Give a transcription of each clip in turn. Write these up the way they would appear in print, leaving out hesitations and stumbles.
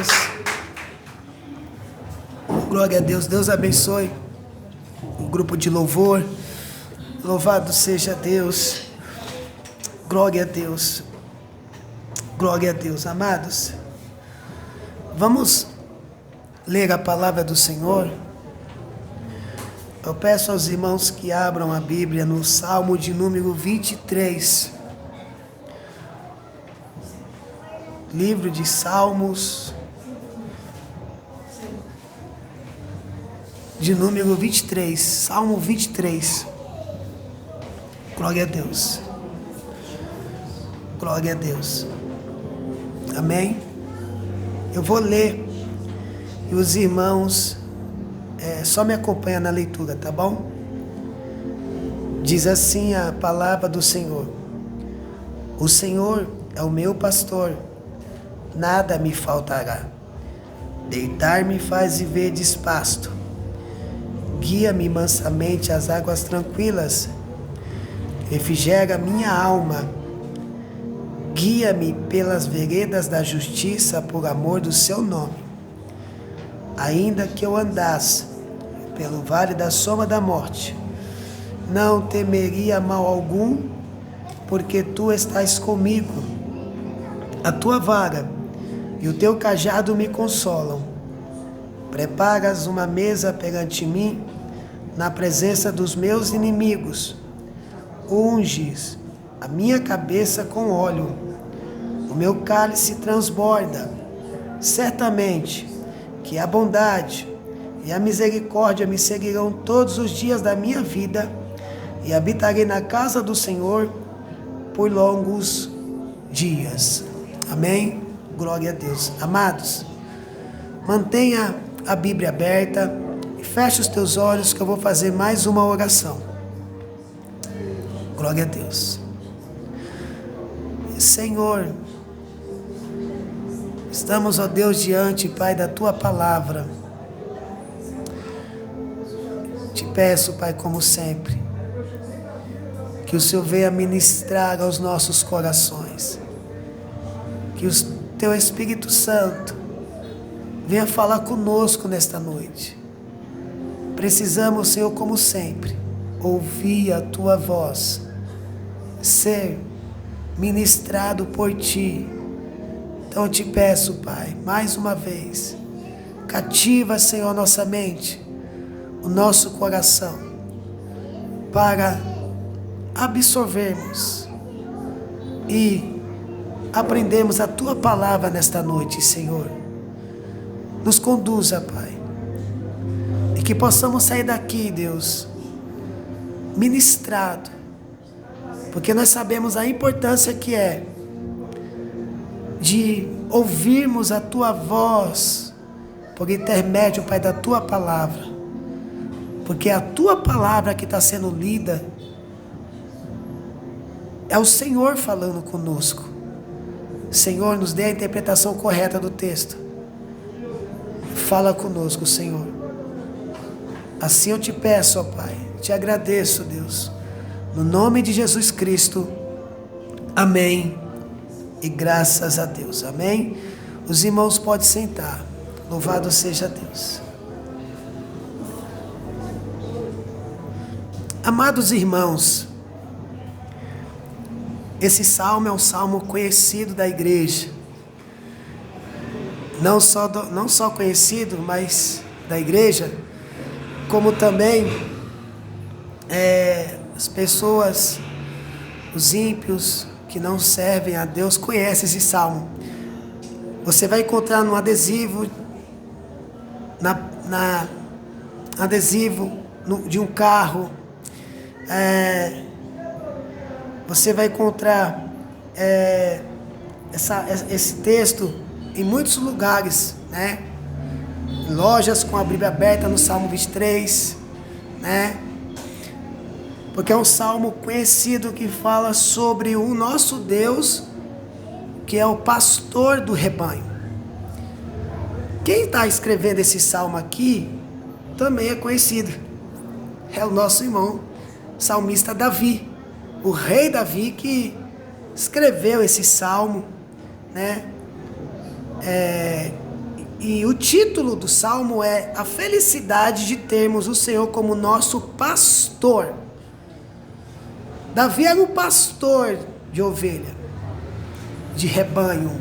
Deus. Glória a Deus. Deus abençoe o grupo de louvor. Louvado seja Deus. Glória a Deus. Glória a Deus. Amados, vamos ler a palavra do Senhor. Eu peço aos irmãos que abram a Bíblia no Salmo de número 23. Livro de Salmos, de número 23. Salmo 23. Glória a Deus. Glória a Deus. Amém? Eu vou ler e os irmãos só me acompanham na leitura, tá bom? Diz assim a palavra do Senhor: O Senhor é o meu pastor, nada me faltará. Deitar-me faz verdes pasto, guia-me mansamente às águas tranquilas, refrigera minha alma, guia-me pelas veredas da justiça por amor do seu nome. Ainda que eu andasse pelo vale da sombra da morte, não temeria mal algum, porque tu estás comigo. A tua vara e o teu cajado me consolam. Preparas uma mesa perante mim, na presença dos meus inimigos. Unges a minha cabeça com óleo, o meu cálice transborda. Certamente que a bondade e a misericórdia me seguirão todos os dias da minha vida, e habitarei na casa do Senhor por longos dias. Amém? Glória a Deus. Amados, mantenha a Bíblia aberta e feche os teus olhos que eu vou fazer mais uma oração. Glória a Deus. Senhor, estamos, ó Deus, diante, Pai, da Tua palavra. Te peço, Pai, como sempre, que o Senhor venha ministrar aos nossos corações. Que o Teu Espírito Santo venha falar conosco nesta noite. Precisamos, Senhor, como sempre, ouvir a Tua voz, ser ministrado por Ti. Então eu te peço, Pai, mais uma vez, cativa, Senhor, nossa mente, o nosso coração, para absorvermos e aprendermos a Tua palavra nesta noite, Senhor. Nos conduza, Pai, e que possamos sair daqui, Deus, ministrado, porque nós sabemos a importância que é de ouvirmos a Tua voz por intermédio, Pai, da Tua palavra, porque a Tua palavra que está sendo lida é o Senhor falando conosco. Senhor, nos dê a interpretação correta do texto. Fala conosco, Senhor. Assim eu te peço, ó Pai, te agradeço, Deus, no nome de Jesus Cristo. Amém. E graças a Deus. Amém. Os irmãos podem sentar. Louvado seja Deus. Amados irmãos, esse salmo é um salmo conhecido da igreja. Não só conhecido, mas da igreja, como também as pessoas, os ímpios que não servem a Deus, conhecem esse salmo. Você vai encontrar no adesivo, de um carro. Você vai encontrar esse texto em muitos lugares, né? Lojas com a Bíblia aberta no Salmo 23, né? Porque é um salmo conhecido que fala sobre o nosso Deus, que é o pastor do rebanho. Quem está escrevendo esse salmo aqui também é conhecido. É o nosso irmão salmista Davi, o rei Davi, que escreveu esse salmo, né? E o título do salmo é A Felicidade de Termos o Senhor como Nosso Pastor. Davi era um pastor de ovelha, de rebanho.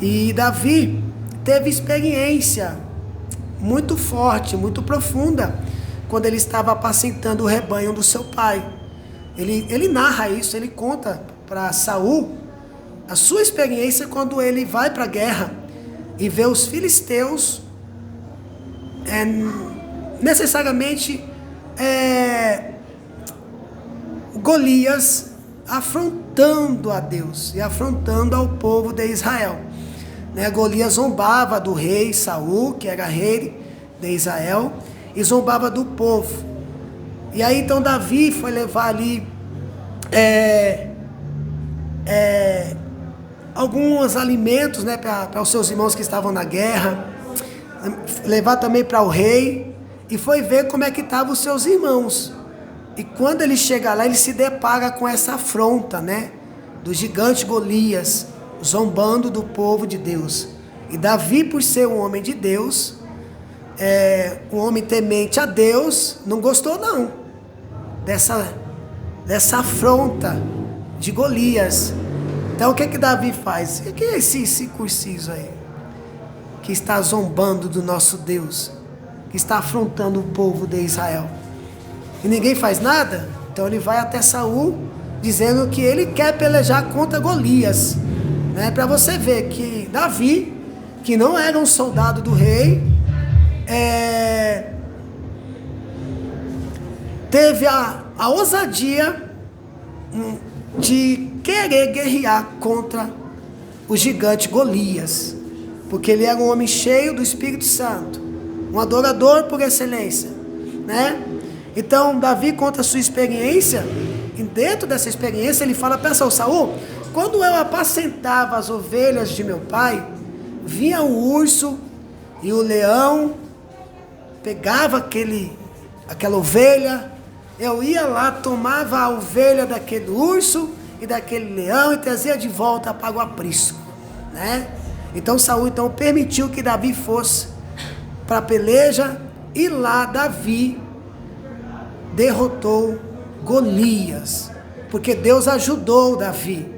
E Davi teve experiência muito forte, muito profunda, quando ele estava apacentando o rebanho do seu pai. Ele narra isso, ele conta para Saul a sua experiência quando ele vai para a guerra e vê os filisteus necessariamente Golias afrontando a Deus e afrontando ao povo de Israel. Golias zombava do rei Saul, que era rei de Israel, e zombava do povo. E aí então Davi foi levar ali alguns alimentos, para os seus irmãos que estavam na guerra, levar também para o rei, e foi ver como é que estavam os seus irmãos. E quando ele chega lá, ele se depara com essa afronta, do gigante Golias, zombando do povo de Deus. E Davi, por ser um homem de Deus, um homem temente a Deus, não gostou não dessa afronta de Golias. Então o que Davi faz? O que é esse circunciso aí, que está zombando do nosso Deus, que está afrontando o povo de Israel? E ninguém faz nada? Então ele vai até Saul, dizendo que ele quer pelejar contra Golias. Para você ver que Davi, que não era um soldado do rei, teve a ousadia de querer guerrear contra o gigante Golias, porque ele era um homem cheio do Espírito Santo, um adorador por excelência, Então Davi conta a sua experiência, e dentro dessa experiência ele fala para Saul: quando eu apacentava as ovelhas de meu pai, vinha o urso e o leão, pegava aquela ovelha, eu ia lá, tomava a ovelha daquele urso e daquele leão e trazia de volta para o aprisco, Então Saul permitiu que Davi fosse para a peleja, e lá Davi derrotou Golias, porque Deus ajudou Davi.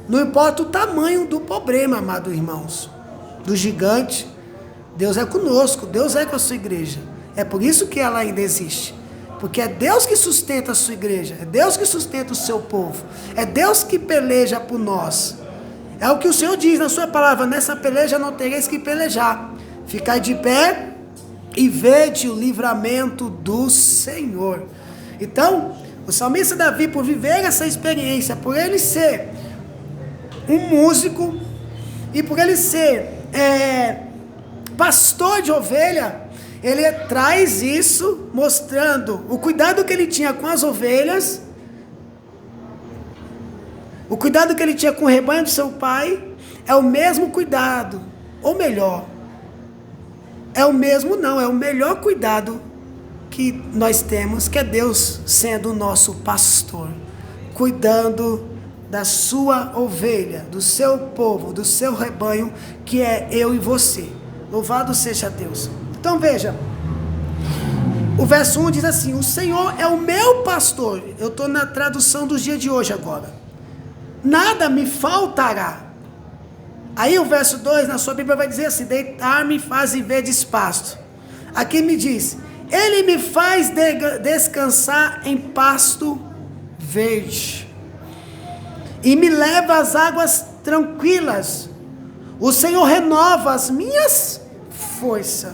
Não importa o tamanho do problema, amados irmãos, do gigante, Deus é conosco, Deus é com a sua igreja. É por isso que ela ainda existe, porque é Deus que sustenta a sua igreja, é Deus que sustenta o seu povo, é Deus que peleja por nós. É o que o Senhor diz na sua palavra: nessa peleja não tereis que pelejar, ficai de pé e vede o livramento do Senhor. Então, o salmista Davi, por viver essa experiência, por ele ser um músico e por ele ser pastor de ovelha, ele traz isso mostrando o cuidado que ele tinha com as ovelhas, o cuidado que ele tinha com o rebanho do seu pai. É o mesmo cuidado, ou melhor, é o melhor cuidado que nós temos, que é Deus sendo o nosso pastor, cuidando da sua ovelha, do seu povo, do seu rebanho, que é eu e você. Louvado seja Deus. Então veja, o verso 1 diz assim: o Senhor é o meu pastor. Eu estou na tradução dos dias de hoje agora. Nada me faltará. Aí o verso 2 na sua Bíblia vai dizer assim: deitar-me faz ver despasto. Aqui me diz: ele me faz descansar em pasto verde e me leva às águas tranquilas. O Senhor renova as minhas forças.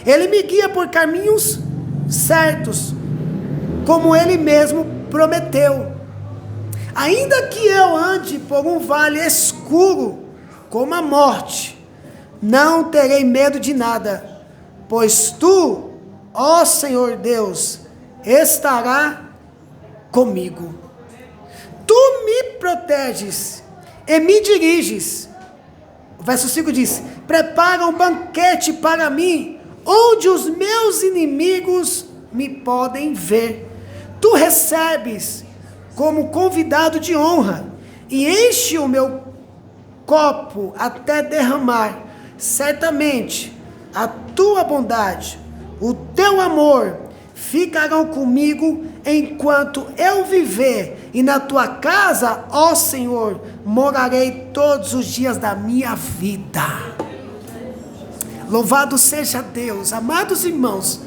Ele me guia por caminhos certos, como Ele mesmo prometeu. Ainda que eu ande por um vale escuro, como a morte, não terei medo de nada, pois Tu, ó Senhor Deus, estará comigo. Tu me proteges e me diriges. O verso 5 diz: prepara um banquete para mim, onde os meus inimigos me podem ver. Tu recebes como convidado de honra, e enche o meu copo até derramar. certamente a tua bondade, o teu amor ficarão comigo enquanto eu viver, e na tua casa, ó Senhor, morarei todos os dias da minha vida. Louvado seja Deus. Amados irmãos,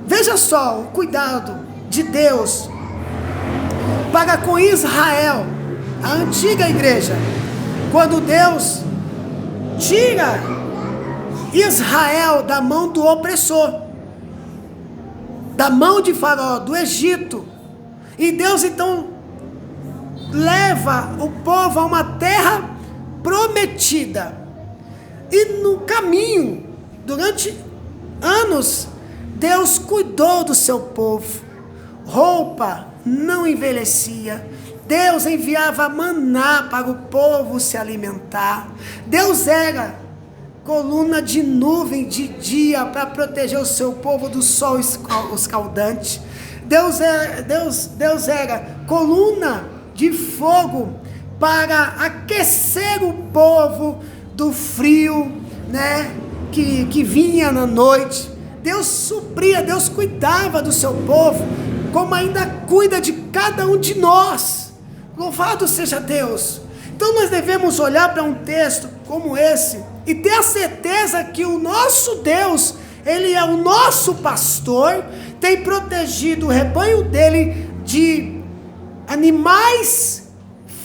veja só o cuidado de Deus para com Israel, a antiga igreja. Quando Deus tira Israel da mão do opressor, da mão de Faraó, do Egito, e Deus então leva o povo a uma terra prometida, e no caminho, durante anos, Deus cuidou do seu povo. Roupa não envelhecia, Deus enviava maná para o povo se alimentar, Deus era coluna de nuvem de dia para proteger o seu povo do sol escaldante, Deus era coluna de fogo para aquecer o povo do frio, né, que vinha na noite. Deus supria, Deus cuidava do seu povo, como ainda cuida de cada um de nós. Louvado seja Deus. Então nós devemos olhar para um texto como esse e ter a certeza que o nosso Deus, Ele é o nosso pastor, tem protegido o rebanho dele de animais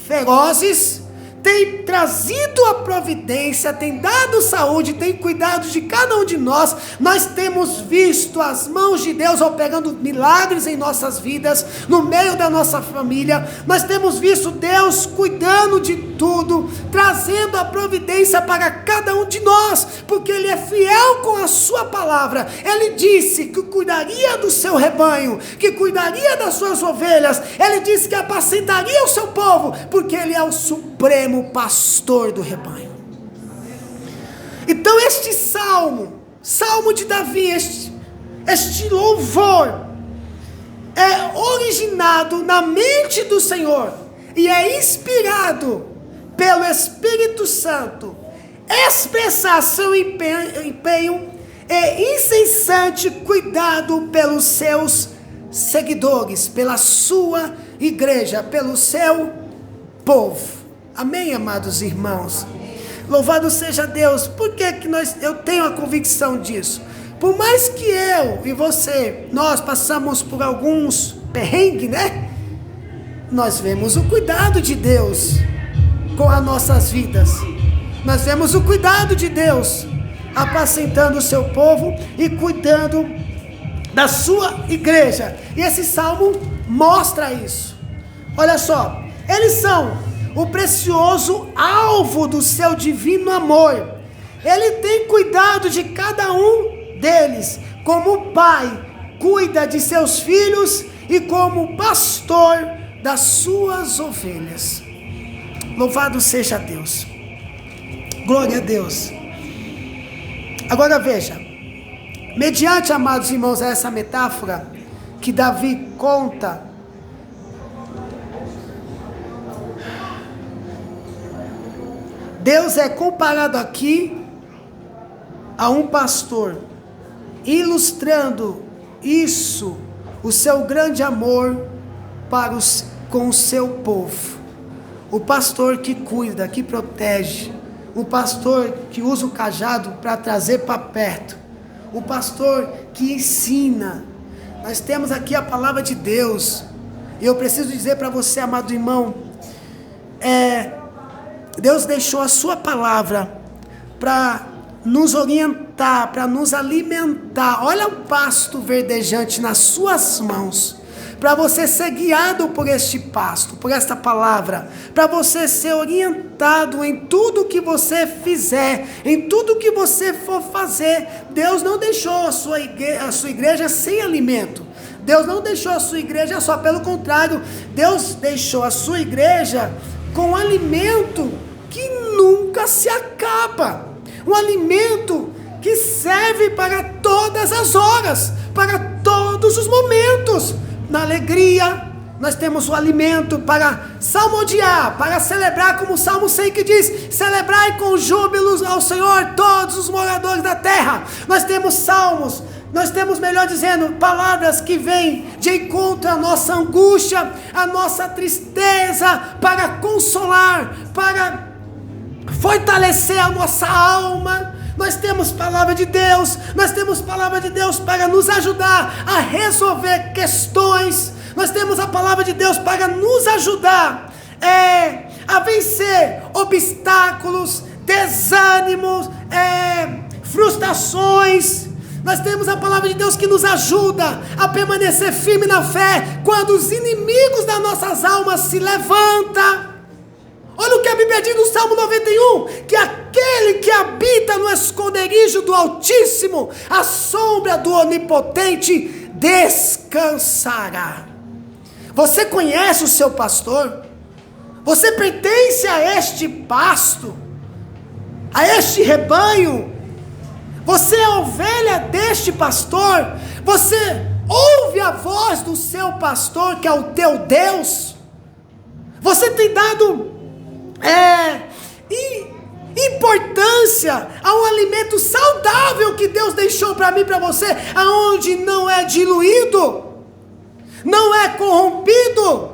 ferozes, tem trazido a providência, tem dado saúde, tem cuidado de cada um de nós. Nós temos visto as mãos de Deus operando milagres em nossas vidas, no meio da nossa família. Nós temos visto Deus cuidando de tudo, trazendo a providência para cada um de nós, porque Ele é fiel com a sua palavra. Ele disse que cuidaria do seu rebanho, que cuidaria das suas ovelhas. Ele disse que apacentaria o seu povo, porque Ele é o supremo pastor do rebanho. Então este salmo de Davi, este louvor é originado na mente do Senhor e é inspirado pelo Espírito Santo expressar seu empenho e incessante cuidado pelos seus seguidores, pela sua igreja, pelo seu povo. Amém, amados irmãos? Louvado seja Deus. Por que eu tenho a convicção disso? Por mais que eu e você, nós passamos por alguns perrengues, né? Nós vemos o cuidado de Deus com as nossas vidas. Nós vemos o cuidado de Deus apacentando o seu povo e cuidando da sua igreja. E esse salmo mostra isso. Olha só, eles são o precioso alvo do seu divino amor. Ele tem cuidado de cada um deles, como o pai cuida de seus filhos e como pastor das suas ovelhas. Louvado seja Deus. Glória a Deus. Agora veja, mediante, amados irmãos, a essa metáfora que Davi conta, Deus é comparado aqui a um pastor, ilustrando isso, o seu grande amor com o seu povo. O pastor que cuida, que protege, o pastor que usa o cajado para trazer para perto, o pastor que ensina. Nós temos aqui a palavra de Deus, e eu preciso dizer para você, amado irmão, Deus deixou a sua palavra para nos orientar, para nos alimentar. Olha o pasto verdejante nas suas mãos, para você ser guiado por este pasto, por esta palavra, para você ser orientado em tudo que você fizer, em tudo que você for fazer. Deus não deixou a sua igreja sem alimento. Deus não deixou a sua igreja só, pelo contrário, Deus deixou a sua igreja com alimento que nunca se acaba, um alimento que serve para todas as horas, para todos os momentos, na alegria, nós temos o alimento para salmodiar, para celebrar, como o Salmo 100 que diz: celebrai com júbilos ao Senhor todos os moradores da terra. Nós temos salmos, nós temos, melhor dizendo, palavras que vêm de encontro à nossa angústia, à nossa tristeza, para consolar, para fortalecer a nossa alma. Nós temos palavra de Deus, nós temos palavra de Deus para nos ajudar a resolver questões. Nós temos a palavra de Deus para nos ajudar a vencer obstáculos, desânimos, frustrações. Nós temos a palavra de Deus que nos ajuda a permanecer firme na fé quando os inimigos das nossas almas se levantam. Olha o que a Bíblia diz no Salmo 91, que aquele que habita no esconderijo do Altíssimo, à sombra do Onipotente, descansará. Você conhece o seu pastor? Você pertence a este pasto, a este rebanho? Você é ovelha deste pastor? Você ouve a voz do seu pastor, que é o teu Deus? Você tem dado importância a um alimento saudável que Deus deixou para mim e para você, aonde não é diluído, não é corrompido,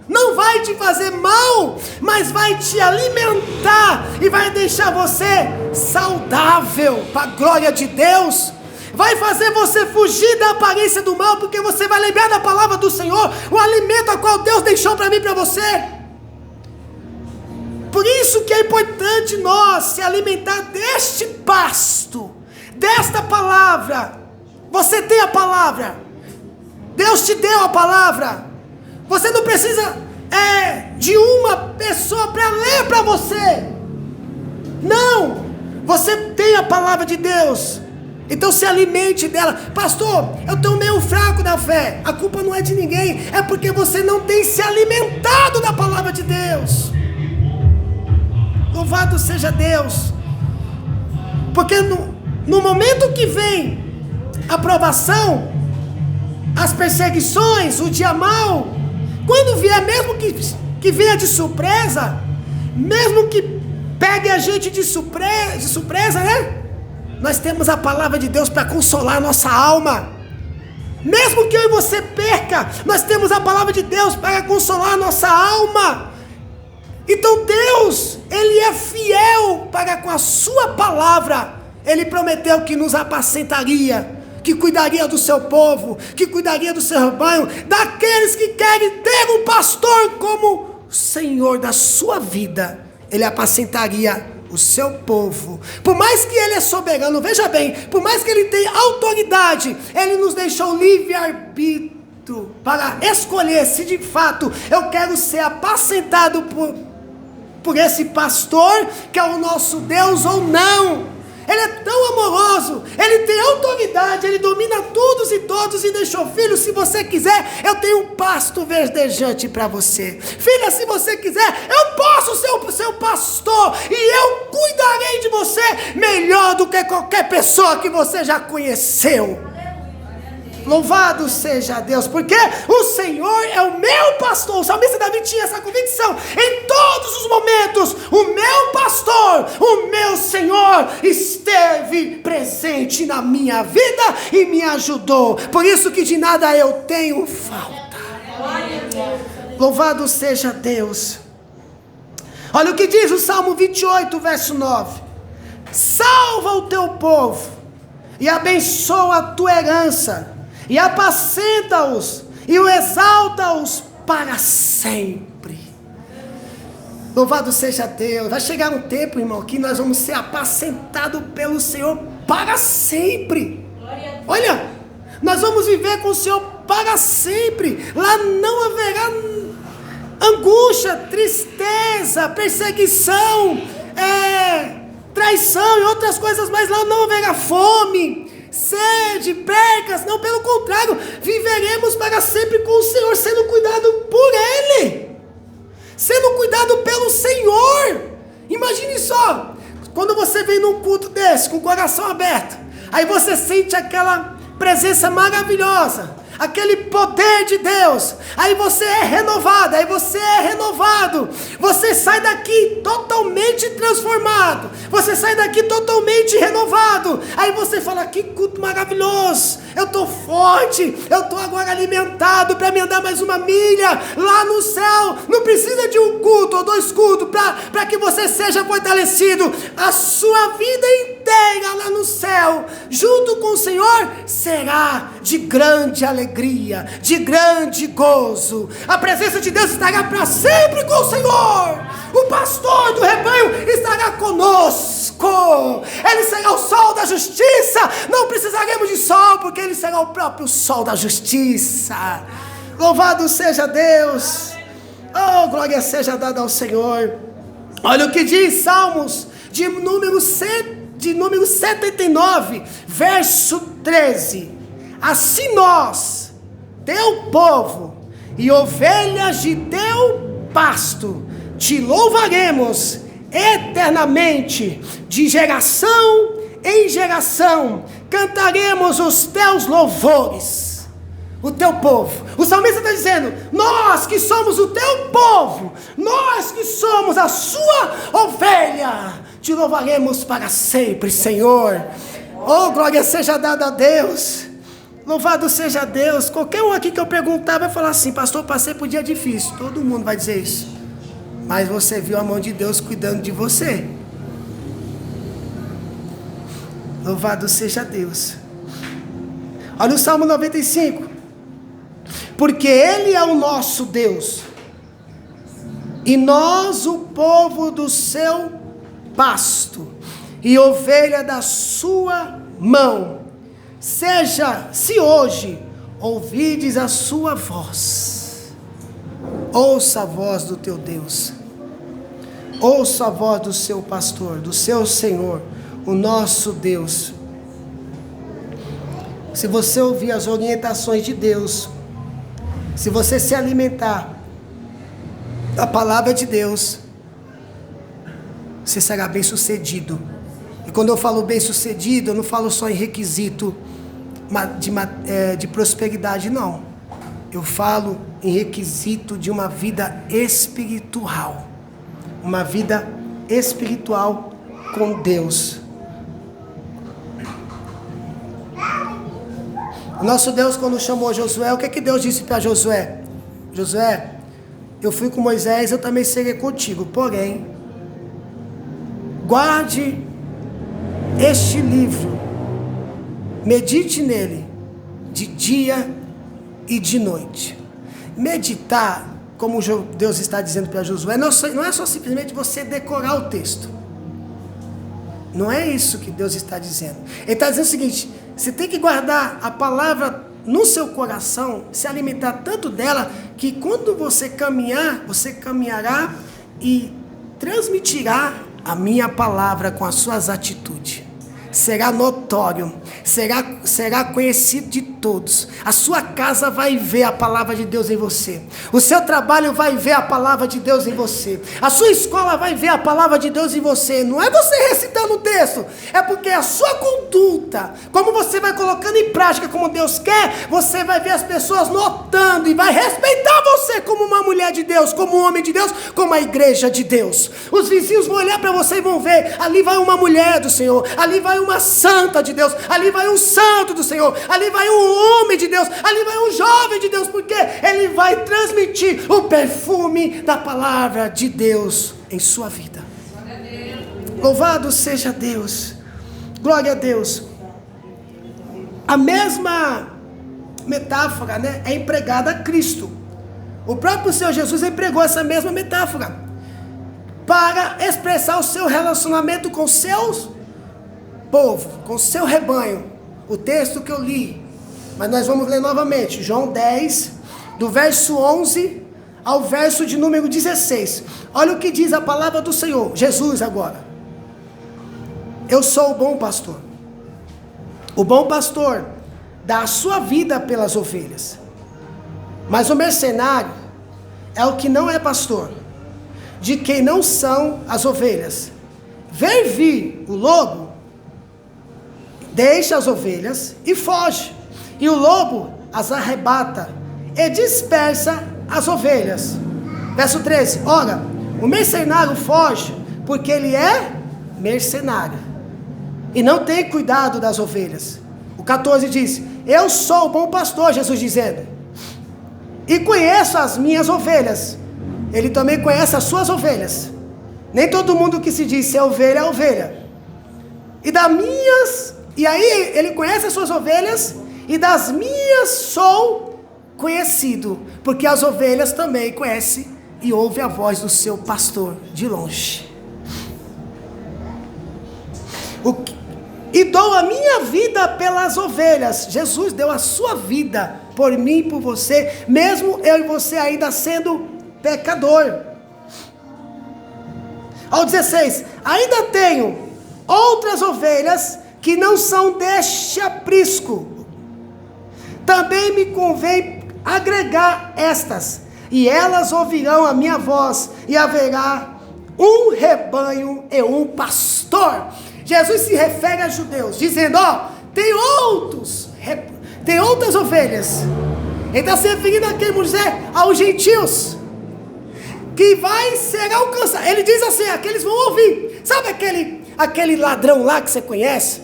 não vai te fazer mal, mas vai te alimentar e vai deixar você saudável, para a glória de Deus. Vai fazer você fugir da aparência do mal, porque você vai lembrar da palavra do Senhor, o alimento a qual Deus deixou para mim e para você. Por isso que é importante nós se alimentar deste pasto, desta palavra. Você tem a palavra, Deus te deu a palavra. Você não precisa de uma pessoa para ler para você. Não, você tem a palavra de Deus. Então se alimente dela. Pastor, eu estou meio fraco na fé. A culpa não é de ninguém, é porque você não tem se alimentado da palavra de Deus. Louvado seja Deus. Porque no momento que vem a provação, as perseguições, o dia mau, quando vier, mesmo que venha de surpresa, mesmo que pegue a gente de surpresa, né? Nós temos a palavra de Deus para consolar a nossa alma. Mesmo que eu e você perca, nós temos a palavra de Deus para consolar a nossa alma. Então Deus, Ele é fiel para com a sua palavra. Ele prometeu que nos apacentaria, que cuidaria do seu povo, que cuidaria do seu rebanho, daqueles que querem ter um pastor como o Senhor da sua vida. Ele apacentaria o seu povo. Por mais que Ele é soberano, veja bem, por mais que Ele tenha autoridade, Ele nos deixou livre-arbítrio para escolher se de fato eu quero ser apacentado por esse pastor, que é o nosso Deus, ou não. Ele é tão amoroso, Ele tem autoridade, Ele domina todos e todos, e deixou: filho, se você quiser, eu tenho um pasto verdejante para você. Filha, se você quiser, eu posso ser o seu pastor, e eu cuidarei de você melhor do que qualquer pessoa que você já conheceu. Louvado seja Deus, porque o Senhor é o meu pastor. O salmista Davi tinha essa convicção. Em todos os momentos, o meu pastor, o meu Senhor, esteve presente na minha vida e me ajudou. Por isso que de nada eu tenho falta. Louvado seja Deus. Olha o que diz o Salmo 28, verso 9: salva o teu povo e abençoa a tua herança, e apacenta-os, e o exalta-os para sempre. Louvado seja Deus. Vai chegar um tempo, irmão, que nós vamos ser apacentados pelo Senhor para sempre. Olha, nós vamos viver com o Senhor para sempre. Lá não haverá angústia, tristeza, perseguição, traição e outras coisas, mas lá não haverá fome, sede, percas. Não, pelo contrário, viveremos para sempre com o Senhor, sendo cuidado por Ele, sendo cuidado pelo Senhor. Imagine só, quando você vem num culto desse, com o coração aberto, aí você sente aquela presença maravilhosa, aquele poder de Deus, aí você é renovado, você sai daqui totalmente transformado, você sai daqui totalmente renovado, aí você fala, que culto maravilhoso, eu estou forte, eu estou agora alimentado para me andar mais uma milha, lá no céu, não precisa de um culto ou 2 cultos, para que você seja fortalecido, a sua vida inteira lá no céu, junto com o Senhor, será de grande alegria, de grande gozo, a presença de Deus estará para sempre com o Senhor, o pastor do rebanho estará conosco, ele será o sol da justiça, não precisaremos de sol, porque ele será o próprio sol da justiça. Louvado seja Deus, oh, glória seja dada ao Senhor. Olha o que diz Salmos de número 79, verso 13: assim nós, teu povo e ovelhas de teu pasto, te louvaremos eternamente, de geração em geração, cantaremos os teus louvores. O teu povo, o salmista está dizendo, nós que somos o teu povo, nós que somos a sua ovelha, te louvaremos para sempre, Senhor. Oh, glória seja dada a Deus, louvado seja Deus. Qualquer um aqui que eu perguntar vai falar assim, pastor, passei por dia difícil, todo mundo vai dizer isso, mas você viu a mão de Deus cuidando de você. Louvado seja Deus. Olha o Salmo 95. Porque Ele é o nosso Deus, e nós o povo do seu pasto, e ovelha da sua mão. Se hoje ouvides a sua voz, ouça a voz do teu Deus, ouça a voz do seu pastor, do seu Senhor, o nosso Deus. Se você ouvir as orientações de Deus, se você se alimentar da palavra de Deus, você será bem sucedido. E quando eu falo bem sucedido, eu não falo só em requisito de prosperidade, não. Eu falo em requisito de uma vida espiritual. Uma vida espiritual com Deus. O nosso Deus, quando chamou Josué, o que é que Deus disse para Josué? Josué, eu fui com Moisés, eu também serei contigo, porém, guarde este livro, medite nele, de dia e de noite. Meditar, como Deus está dizendo para Josué, não é só simplesmente você decorar o texto. Não é isso que Deus está dizendo. Ele está dizendo o seguinte, você tem que guardar a palavra no seu coração, se alimentar tanto dela, que quando você caminhar, você caminhará e transmitirá a minha palavra com as suas atitudes. Será notório, será conhecido de todos. A sua casa vai ver a palavra de Deus em você. O seu trabalho vai ver a palavra de Deus em você. A sua escola vai ver a palavra de Deus em você. Não é você recitando o texto, é porque a sua conduta, como você vai colocando em prática como Deus quer, você vai ver as pessoas notando e vai respeitar você como uma mulher de Deus, como um homem de Deus, como a igreja de Deus. Os vizinhos vão olhar para você e vão ver, ali vai uma mulher do Senhor, ali vai uma santa de Deus, ali vai um santo do Senhor, ali vai um homem de Deus, ali vai um jovem de Deus, porque ele vai transmitir o perfume da palavra de Deus em sua vida. Louvado seja Deus, glória a Deus. A mesma metáfora, né, é empregada a Cristo. O próprio Senhor Jesus empregou essa mesma metáfora para expressar o seu relacionamento com seus povo, com seu rebanho. O texto que eu li, mas nós vamos ler novamente, João 10, do verso 11 ao verso de número 16. Olha o que diz a palavra do Senhor, Jesus agora. Eu sou o bom pastor. O bom pastor dá a sua vida pelas ovelhas. Mas o mercenário é o que não é pastor, de quem não são as ovelhas. Vê vir o lobo, deixa as ovelhas e foge. E o lobo as arrebata e dispersa as ovelhas. Verso 13, ora, o mercenário foge porque ele é mercenário e não tem cuidado das ovelhas. O 14 diz, eu sou o bom pastor, Jesus dizendo, e conheço as minhas ovelhas. Ele também conhece as suas ovelhas. Nem todo mundo que se diz ser ovelha é ovelha. E aí ele conhece as suas ovelhas, e das minhas sou conhecido, porque as ovelhas também conhecem e ouvem a voz do seu pastor de longe. E dou a minha vida pelas ovelhas. Jesus deu a sua vida por mim e por você, mesmo eu e você ainda sendo pecador. Ao 16, ainda tenho outras ovelhas que não são deste aprisco. Também me convém agregar estas, e elas ouvirão a minha voz, e haverá um rebanho e um pastor. Jesus se refere a judeus, dizendo, tem outras ovelhas. Ele está se referindo aqui, vamos dizer, aos gentios, que vai ser alcançado. Ele diz assim, aqueles vão ouvir. Sabe aquele ladrão lá que você conhece?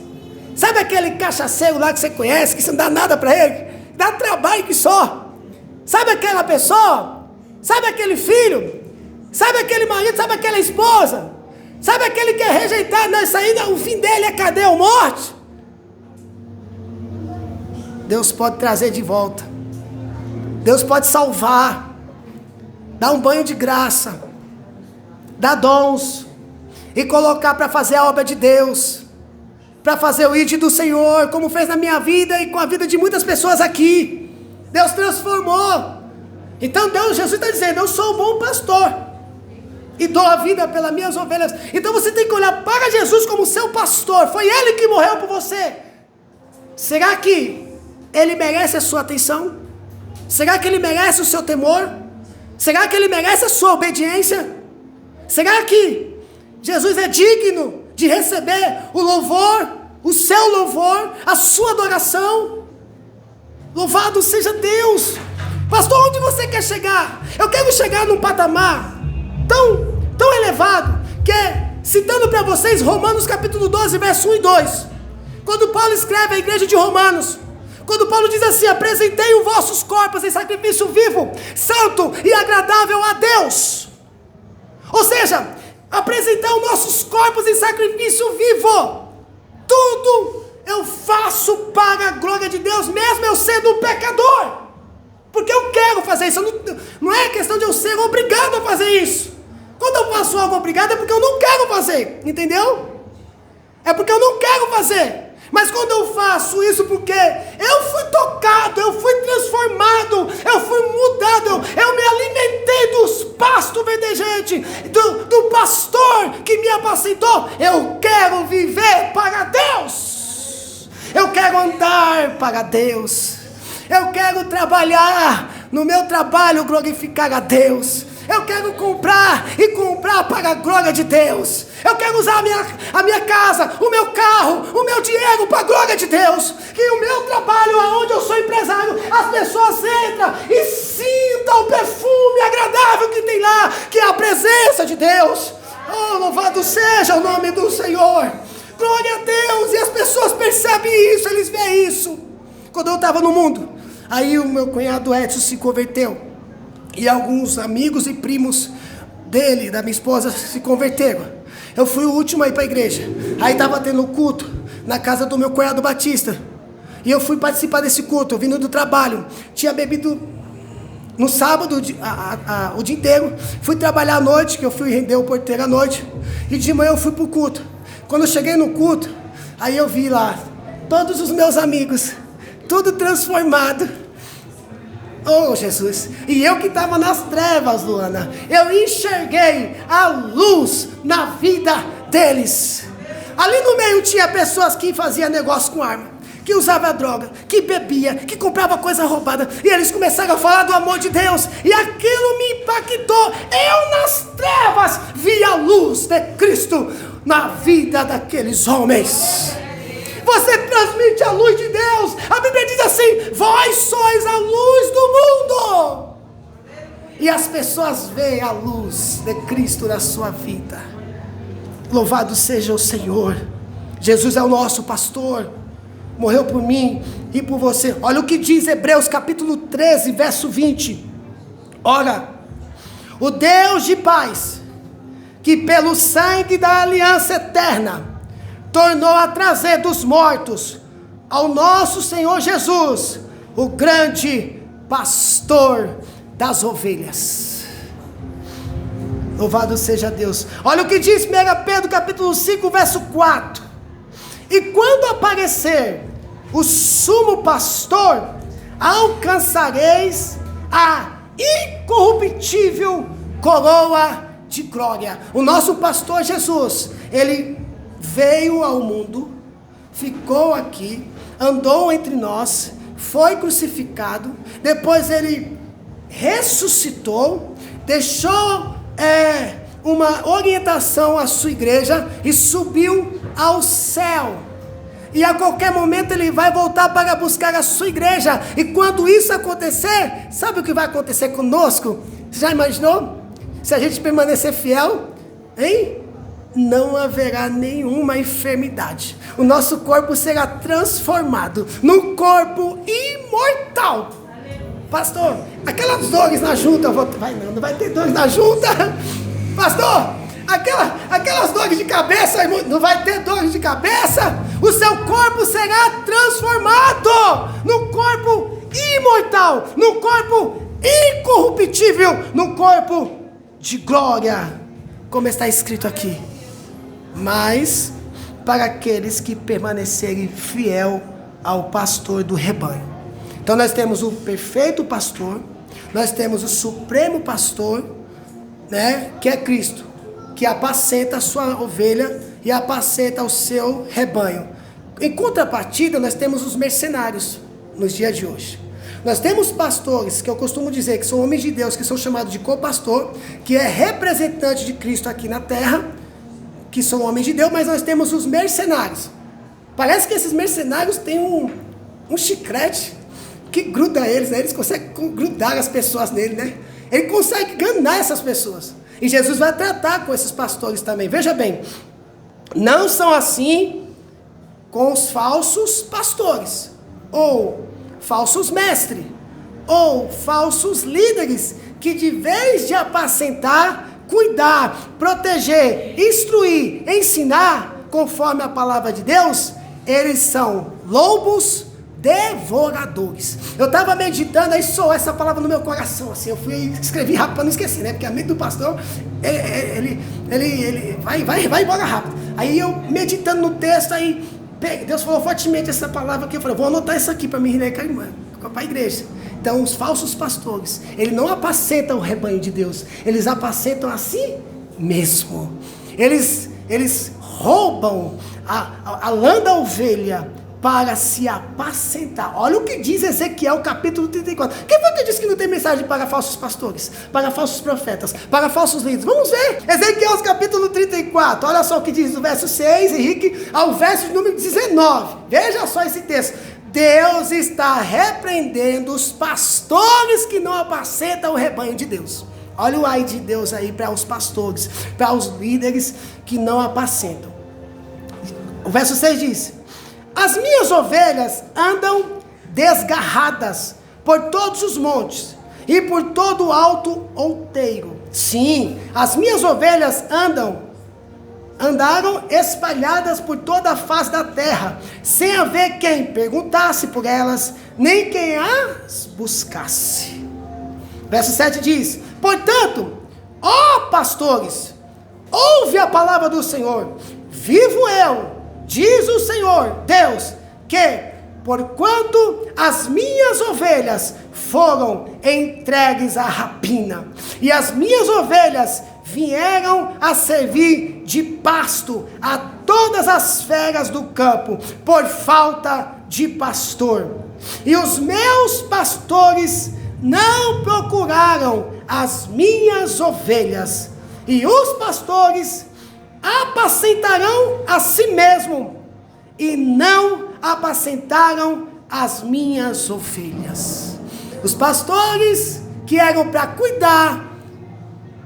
Sabe aquele cachaceiro lá que você conhece, que você não dá nada para ele? Dá trabalho que só. Sabe aquela pessoa? Sabe aquele filho? Sabe aquele marido? Sabe aquela esposa? Sabe aquele que é rejeitado? Não, isso aí, o fim dele é cadeia ou morte? Deus pode trazer de volta. Deus pode salvar. Dar um banho de graça. Dar dons. E colocar para fazer a obra de Deus. Para fazer o ID do Senhor, como fez na minha vida e com a vida de muitas pessoas aqui. Deus transformou. Então Jesus está dizendo, eu sou o bom pastor, e dou a vida pelas minhas ovelhas. Então você tem que olhar para Jesus como seu pastor. Foi Ele que morreu por você. Será que Ele merece a sua atenção? Será que Ele merece o seu temor? Será que Ele merece a sua obediência? Será que Jesus é digno de receber o louvor, o seu louvor, a sua adoração? Louvado seja Deus. Pastor, onde você quer chegar? Eu quero chegar num patamar tão elevado, que citando para vocês Romanos capítulo 12, verso 1 e 2, quando Paulo escreve à igreja de Romanos, quando Paulo diz assim, apresentei os vossos corpos em sacrifício vivo, santo e agradável a Deus. Ou seja, apresentar os nossos corpos em sacrifício vivo. Tudo eu faço para a glória de Deus, mesmo eu sendo um pecador, porque eu quero fazer isso. Não é questão de eu ser obrigado a fazer isso. Quando eu faço algo obrigado é porque eu não quero fazer, entendeu? É porque eu não quero fazer. Mas quando eu faço isso porque eu fui tocado, eu fui transformado, eu fui mudado, eu me alimentei dos pastos verdejantes, do pastor que me apacentou, eu quero viver para Deus, eu quero andar para Deus, eu quero trabalhar, no meu trabalho glorificar a Deus, eu quero comprar para a glória de Deus. Eu quero usar a minha casa, o meu carro, o meu dinheiro para a glória de Deus. Que o meu trabalho, aonde eu sou empresário, as pessoas entram e sintam o perfume agradável que tem lá, que é a presença de Deus. Oh, louvado seja o nome do Senhor. Glória a Deus. E as pessoas percebem isso, eles veem isso. Quando eu estava no mundo, aí o meu cunhado Edson se converteu. E alguns amigos e primos dele, da minha esposa, se converteram. Eu fui o último a ir para a igreja. Aí estava tendo culto na casa do meu cunhado Batista. E eu fui participar desse culto, vindo do trabalho. Tinha bebido no sábado o dia inteiro. Fui trabalhar à noite, que eu fui render o porteiro à noite. E de manhã eu fui para o culto. Quando eu cheguei no culto, aí eu vi lá todos os meus amigos, tudo transformado. Oh, Jesus, e eu que estava nas trevas, Luana, eu enxerguei a luz na vida deles. Ali no meio tinha pessoas que faziam negócio com arma, que usava droga, que bebia, que comprava coisa roubada, e eles começaram a falar do amor de Deus, e aquilo me impactou. Eu nas trevas vi a luz de Cristo na vida daqueles homens. Você transmite a luz de Deus. A Bíblia diz assim: vós sois a luz do mundo. E as pessoas veem a luz de Cristo na sua vida. Louvado seja o Senhor. Jesus é o nosso pastor, morreu por mim e por você. Olha o que diz Hebreus capítulo 13, verso 20. Ora, o Deus de paz, que pelo sangue da aliança eterna, tornou a trazer dos mortos ao nosso Senhor Jesus, o grande pastor das ovelhas. Louvado seja Deus. Olha o que diz 1 Pedro capítulo 5, verso 4. E quando aparecer o sumo pastor, alcançareis a incorruptível coroa de glória. O nosso pastor Jesus, ele veio ao mundo, ficou aqui, andou entre nós, foi crucificado, depois ele ressuscitou, deixou uma orientação à sua igreja e subiu ao céu. E a qualquer momento ele vai voltar para buscar a sua igreja. E quando isso acontecer, sabe o que vai acontecer conosco? Você já imaginou? Se a gente permanecer fiel, hein? Não haverá nenhuma enfermidade. O nosso corpo será transformado num corpo imortal. Pastor, aquelas dores na junta, não vai ter dores na junta. Pastor, aquelas dores de cabeça, não vai ter dores de cabeça. O seu corpo será transformado num corpo imortal, num corpo incorruptível, num corpo de glória, como está escrito aqui. Mas para aqueles que permanecerem fiel ao pastor do rebanho. Então nós temos o perfeito pastor, nós temos o supremo pastor, né, que é Cristo, que apacenta a sua ovelha e apacenta o seu rebanho. Em contrapartida, nós temos os mercenários nos dias de hoje. Nós temos pastores, que eu costumo dizer que são homens de Deus, que são chamados de co-pastor, que é representante de Cristo aqui na terra, que são homens de Deus, mas nós temos os mercenários. Parece que esses mercenários têm um chiclete que gruda eles, né? Eles conseguem grudar as pessoas nele, né? Ele consegue enganar essas pessoas. E Jesus vai tratar com esses pastores também. Veja bem, não são assim com os falsos pastores, ou falsos mestres, ou falsos líderes, que de vez de apacentar, cuidar, proteger, instruir, ensinar, conforme a palavra de Deus, eles são lobos devoradores. Eu estava meditando, aí soou essa palavra no meu coração, assim, eu escrevi rápido para não esquecer, né, porque a mente do pastor, ele vai embora rápido. Aí eu meditando no texto, aí Deus falou fortemente essa palavra aqui, eu falei, vou anotar isso aqui para mim, né, para a igreja. Então os falsos pastores, eles não apacentam o rebanho de Deus, eles apacentam a si mesmo. Eles roubam a lã da ovelha para se apacentar. Olha o que diz Ezequiel capítulo 34. Quem foi que disse que não tem mensagem para falsos pastores, para falsos profetas, para falsos líderes? Vamos ver, Ezequiel capítulo 34, olha só o que diz do verso 6, Henrique, ao verso número 19, veja só esse texto. Deus está repreendendo os pastores que não apacentam o rebanho de Deus. Olha o ai de Deus aí para os pastores, para os líderes que não apacentam. O verso 6 diz: as minhas ovelhas andam desgarradas por todos os montes e por todo o alto outeiro. Sim, as minhas ovelhas andaram espalhadas por toda a face da terra, sem haver quem perguntasse por elas, nem quem as buscasse. Verso 7 diz: portanto, ó pastores, ouve a palavra do Senhor. Vivo eu, diz o Senhor Deus, que porquanto as minhas ovelhas foram entregues à rapina, e as minhas ovelhas vieram a servir de pasto a todas as feras do campo, por falta de pastor. E os meus pastores não procuraram as minhas ovelhas, e os pastores apacentarão a si mesmo, e não apacentaram as minhas ovelhas. Os pastores que eram para cuidar,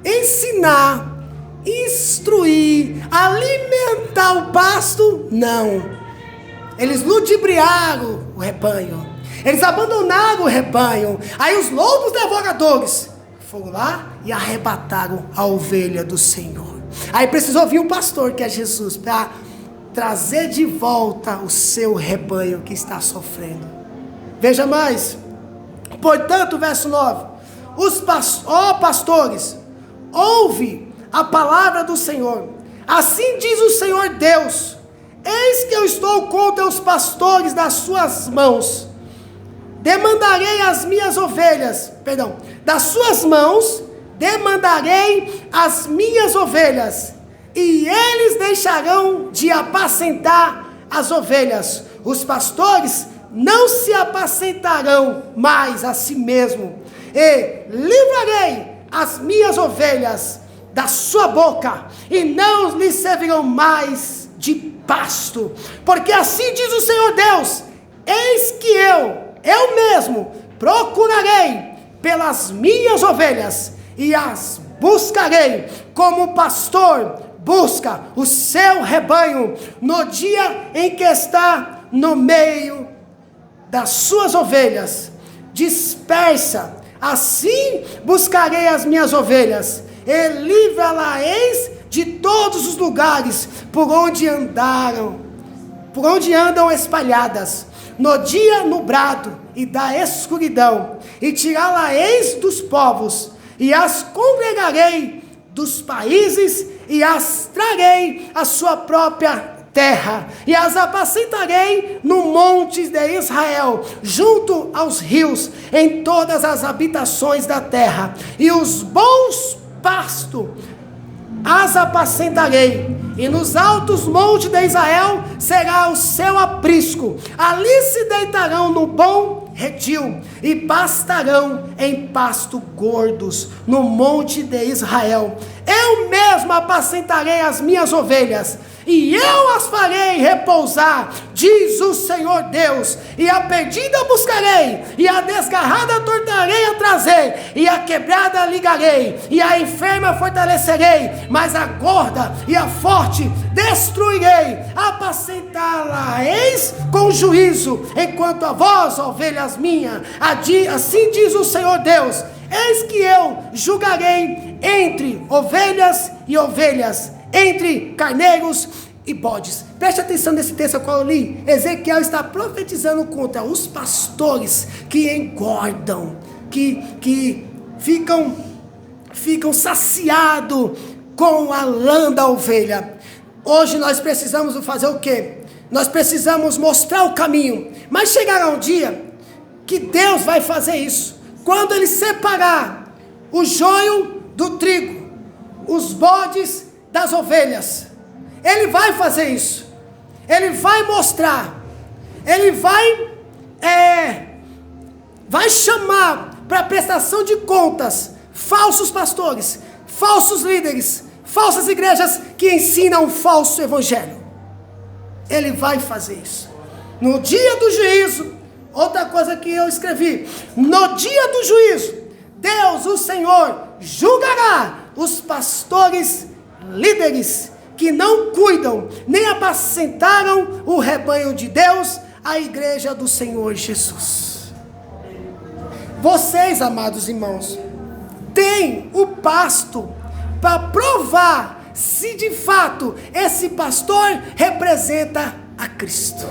ensinar, instruir, alimentar o pasto, não. Eles ludibriaram o rebanho. Eles abandonaram o rebanho. Aí os lobos devoradores foram lá e arrebataram a ovelha do Senhor. Aí precisou vir um pastor, que é Jesus, para trazer de volta o seu rebanho que está sofrendo. Veja mais. Portanto, verso 9. Pastores, ouve a palavra do Senhor. Assim diz o Senhor Deus: eis que eu estou contra os pastores das suas mãos. Demandarei as minhas ovelhas, das suas mãos demandarei as minhas ovelhas, e eles deixarão de apacentar as ovelhas. Os pastores não se apacentarão mais a si mesmo, e livrarei as minhas ovelhas da sua boca, e não lhes servirão mais de pasto, porque assim diz o Senhor Deus: eis que eu mesmo procurarei pelas minhas ovelhas, e as buscarei como o pastor busca o seu rebanho no dia em que está no meio das suas ovelhas dispersa. Assim buscarei as minhas ovelhas, e livrá-las-eis de todos os lugares por onde andam espalhadas, no dia nublado e da escuridão, e tirá-las-eis dos povos, e as congregarei dos países, e as trarei à sua própria terra, e as apacentarei no monte de Israel, junto aos rios, em todas as habitações da terra, e os bons pastos as apacentarei, e nos altos montes de Israel será o seu aprisco. Ali se deitarão no bom redil, e pastarão em pasto gordos no monte de Israel. Eu mesmo apacentarei as minhas ovelhas, e eu as farei repousar, diz o Senhor Deus. E a perdida buscarei, e a desgarrada tornarei a trazer, e a quebrada ligarei, e a enferma fortalecerei, mas a gorda e a forte destruirei. Apacentá-la-eis com juízo, enquanto a vós, ovelhas minhas, assim diz o Senhor Deus: eis que eu julgarei entre ovelhas e ovelhas, entre carneiros e bodes. Preste atenção nesse texto qual eu li. Ezequiel está profetizando contra os pastores que engordam, que ficam saciados com a lã da ovelha. Hoje nós precisamos fazer o quê? Nós precisamos mostrar o caminho, mas chegará um dia que Deus vai fazer isso, quando Ele separar o joio do trigo, os bodes das ovelhas. Ele vai fazer isso, Ele vai mostrar, Ele vai chamar para prestação de contas falsos pastores, falsos líderes, falsas igrejas que ensinam um falso evangelho. Ele vai fazer isso no dia do juízo. Outra coisa que eu escrevi: no dia do juízo, Deus, o Senhor, julgará os pastores líderes que não cuidam, nem apacentaram o rebanho de Deus, a igreja do Senhor Jesus. Vocês, amados irmãos, têm o pasto para provar se de fato esse pastor representa a Cristo.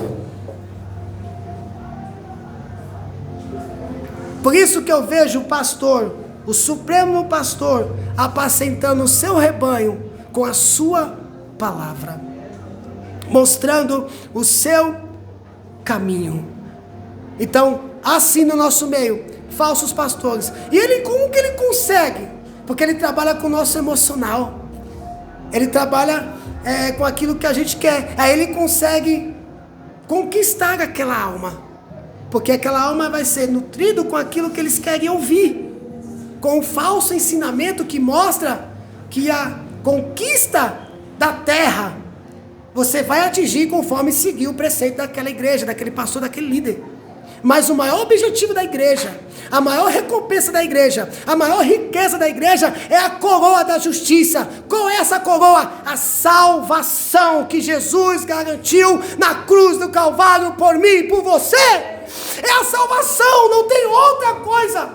Por isso que eu vejo o pastor, o supremo pastor, apacentando o seu rebanho com a sua palavra, mostrando o seu caminho. Então, assim no nosso meio, falsos pastores. E ele, como que ele consegue? Porque ele trabalha com o nosso emocional. Ele trabalha com aquilo que a gente quer. Aí ele consegue conquistar aquela alma. Porque aquela alma vai ser nutrida com aquilo que eles querem ouvir. Com o falso ensinamento que mostra que a conquista da terra você vai atingir conforme seguir o preceito daquela igreja, daquele pastor, daquele líder. Mas o maior objetivo da igreja, a maior recompensa da igreja, a maior riqueza da igreja é a coroa da justiça. Qual é essa coroa? A salvação que Jesus garantiu na cruz do Calvário por mim e por você. É a salvação, não tem outra coisa.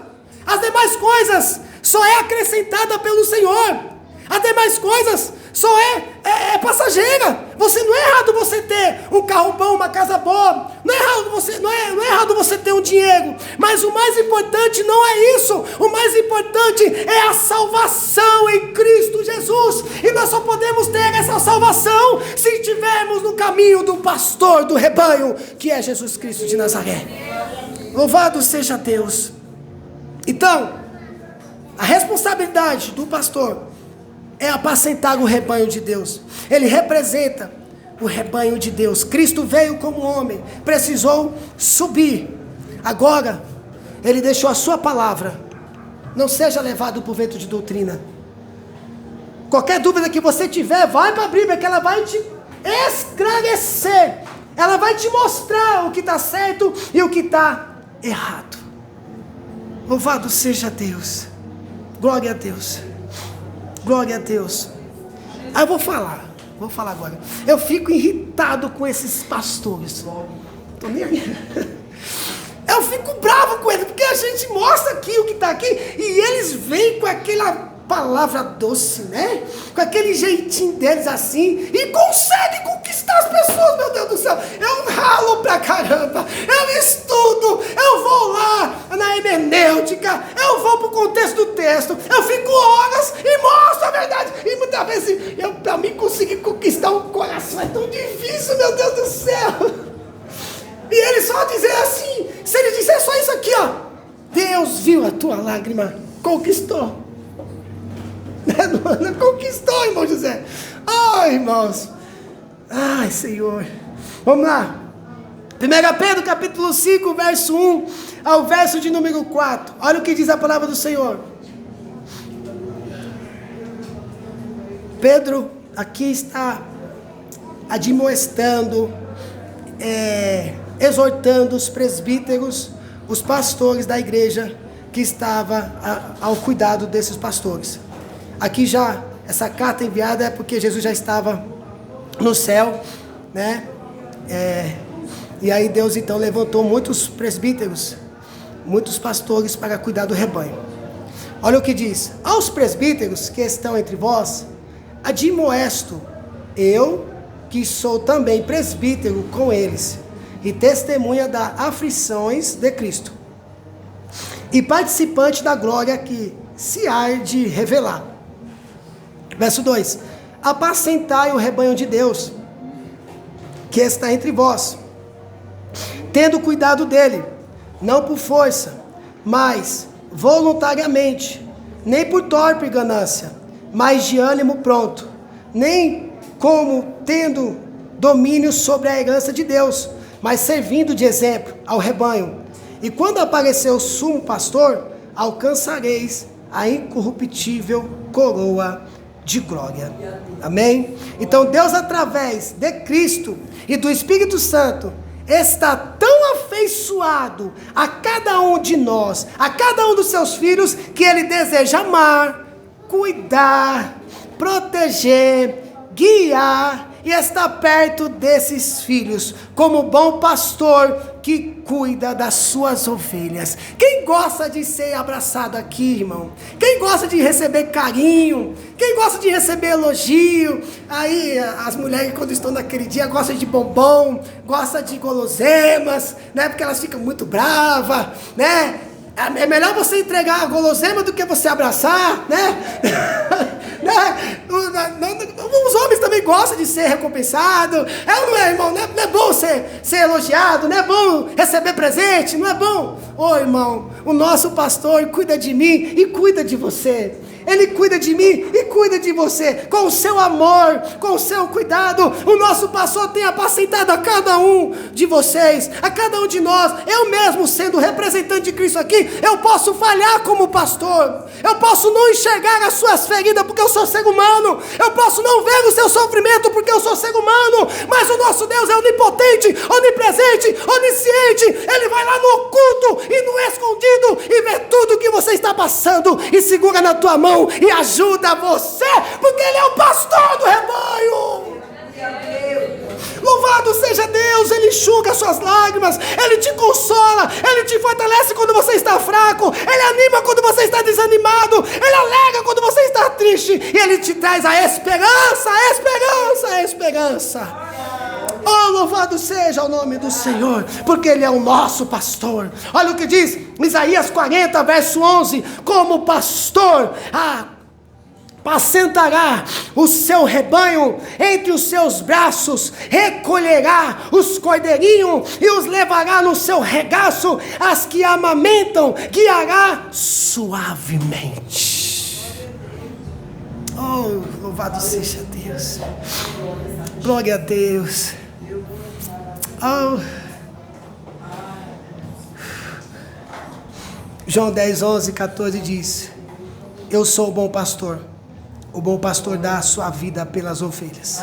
As demais coisas só é acrescentada pelo Senhor. As demais coisas só é passageira. Não é errado você ter um carro bom, uma casa boa. Não é errado você ter um dinheiro. Mas o mais importante não é isso. O mais importante é a salvação em Cristo Jesus. E nós só podemos ter essa salvação se estivermos no caminho do pastor do rebanho, que é Jesus Cristo de Nazaré. Louvado seja Deus. Então, a responsabilidade do pastor é apacentar o rebanho de Deus. Ele representa o rebanho de Deus. Cristo veio como homem, precisou subir. Agora, ele deixou a sua palavra. Não seja levado por vento de doutrina. Qualquer dúvida que você tiver, vai para a Bíblia, que ela vai te esclarecer. Ela vai te mostrar o que está certo e o que está errado. Louvado seja Deus. Glória a Deus. Glória a Deus. Eu vou falar agora. Eu fico irritado com esses pastores. Tô nem aí. Eu fico bravo com eles, porque a gente mostra aqui o que está aqui, e eles vêm com aquela palavra doce, né? Com aquele jeitinho deles assim, e conseguem conquistar as pessoas, meu Deus do céu. Eu ralo pra caramba, eu estudo, eu vou lá na hermenêutica, eu vou pro contexto do texto, eu fico horas e mostro a verdade. E muitas vezes, pra mim conseguir conquistar um coração é tão difícil, meu Deus do céu. E ele só dizer assim, se ele disser só isso aqui, ó: Deus viu a tua lágrima, conquistou. Não conquistou, irmão José. Ai, irmãos. Ai, Senhor. Vamos lá. 1 Pedro capítulo 5, verso 1 ao verso de número 4. Olha o que diz a palavra do Senhor. Pedro aqui está admoestando, exortando os presbíteros, os pastores da igreja que estava ao cuidado desses pastores. Aqui já, essa carta enviada é porque Jesus já estava no céu, né? E aí Deus então levantou muitos presbíteros, muitos pastores para cuidar do rebanho. Olha o que diz: aos presbíteros que estão entre vós, admoesto, eu que sou também presbítero com eles, e testemunha das aflições de Cristo, e participante da glória que se há de revelar. Verso 2: apacentai o rebanho de Deus, que está entre vós, tendo cuidado dele, não por força, mas voluntariamente, nem por torpe ganância, mas de ânimo pronto, nem como tendo domínio sobre a herança de Deus, mas servindo de exemplo ao rebanho. E quando aparecer o sumo pastor, alcançareis a incorruptível coroa de glória. Amém? Então Deus, através de Cristo e do Espírito Santo, está tão afeiçoado a cada um de nós, a cada um dos seus filhos, que Ele deseja amar, cuidar, proteger, guiar e estar perto desses filhos, como bom pastor que cuida das suas ovelhas. Quem gosta de ser abraçado aqui, irmão? Quem gosta de receber carinho? Quem gosta de receber elogio? Aí as mulheres, quando estão naquele dia, gostam de bombom, gostam de guloseimas, né? Porque elas ficam muito bravas, né? É melhor você entregar a guloseima do que você abraçar, né? Os homens também gostam de ser recompensados. Não é, irmão? Não é bom ser elogiado? Não é bom receber presente? Não é bom? Ô, irmão, o nosso pastor cuida de mim e cuida de você. Ele cuida de mim e cuida de você, com o seu amor, com o seu cuidado. O nosso pastor tem apacentado a cada um de vocês, a cada um de nós. Eu mesmo, sendo representante de Cristo aqui, eu posso falhar como pastor, eu posso não enxergar as suas feridas porque eu sou ser humano, eu posso não ver o seu sofrimento porque eu sou ser humano, mas o nosso Deus é onipotente, onipresente, onisciente. mente, Ele vai lá no oculto e no escondido e vê tudo que você está passando e segura na tua mão e ajuda você, porque Ele é o pastor do rebanho. Louvado seja Deus, Ele enxuga suas lágrimas, Ele te consola, Ele te fortalece quando você está fraco, Ele anima quando você está desanimado, Ele alegra quando você está triste, e Ele te traz a esperança, a esperança, a esperança. Oh, louvado seja o nome do Senhor, porque Ele é o nosso pastor. Olha o que diz Isaías 40, verso 11: como pastor, apacentará o seu rebanho entre os seus braços, recolherá os cordeirinhos e os levará no seu regaço, as que amamentam guiará suavemente. Oh, louvado seja Deus, glória a Deus. Oh. João 10, 11, 14 diz: eu sou o bom pastor. O bom pastor dá a sua vida pelas ovelhas.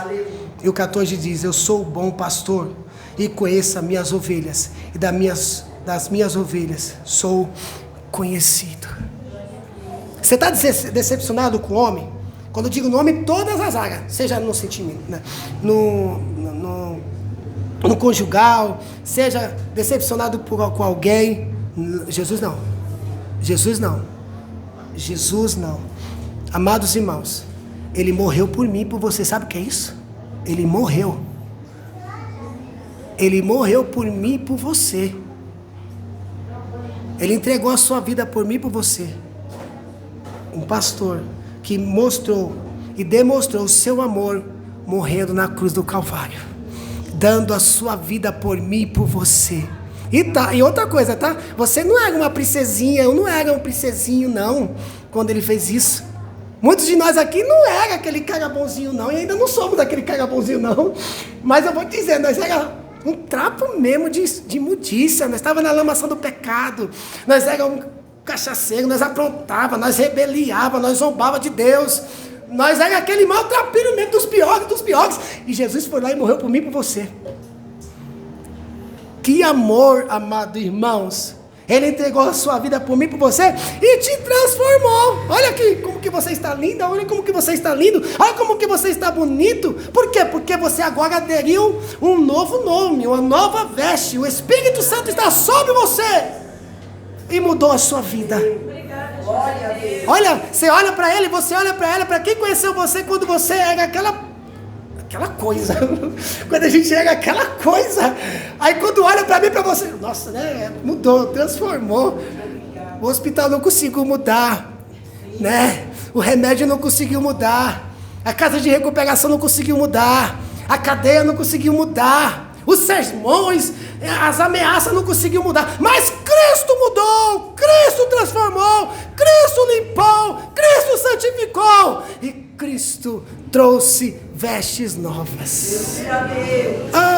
E o 14 diz: eu sou o bom pastor e conheço as minhas ovelhas, e das minhas ovelhas sou conhecido. Você está decepcionado com o homem? Quando eu digo no homem, todas as áreas, seja no sentimento, né? no conjugal, seja decepcionado com alguém. Jesus não. Jesus não. Jesus não. Amados irmãos, Ele morreu por mim e por você. Sabe o que é isso? Ele morreu. Ele morreu por mim e por você. Ele entregou a sua vida por mim e por você. Um pastor que mostrou e demonstrou o seu amor morrendo na cruz do Calvário, dando a sua vida por mim e por você. E outra coisa, tá? Você não era uma princesinha, eu não era um princesinho não, quando Ele fez isso. Muitos de nós aqui não era aquele cara bonzinho não, e ainda não somos aquele cara bonzinho não, mas eu vou te dizer, nós era um trapo mesmo de imundícia, nós estávamos na lamação do pecado, nós era um cachaceiro, nós aprontava, nós rebeliava, nós zombava de Deus, nós era aquele mau trapinho mesmo dos piores, e Jesus foi lá e morreu por mim e por você. Que amor, amado irmãos. Ele entregou a sua vida por mim e por você e te transformou. Olha aqui como que você está linda, olha como que você está lindo, olha como que você está bonito. Por quê? Porque você agora aderiu um novo nome, uma nova veste. O Espírito Santo está sobre você e mudou a sua vida. Olha, você olha para ele, você olha para ela, para quem conheceu você quando você era aquela coisa, quando a gente era aquela coisa, aí quando olha para mim, para você, nossa, né, mudou, transformou, o hospital não conseguiu mudar, né, o remédio não conseguiu mudar, a casa de recuperação não conseguiu mudar, a cadeia não conseguiu mudar, os sermões, as ameaças não conseguiu mudar, mas Cristo mudou, Cristo transformou, Cristo limpou, Cristo santificou, e Cristo trouxe vestes novas.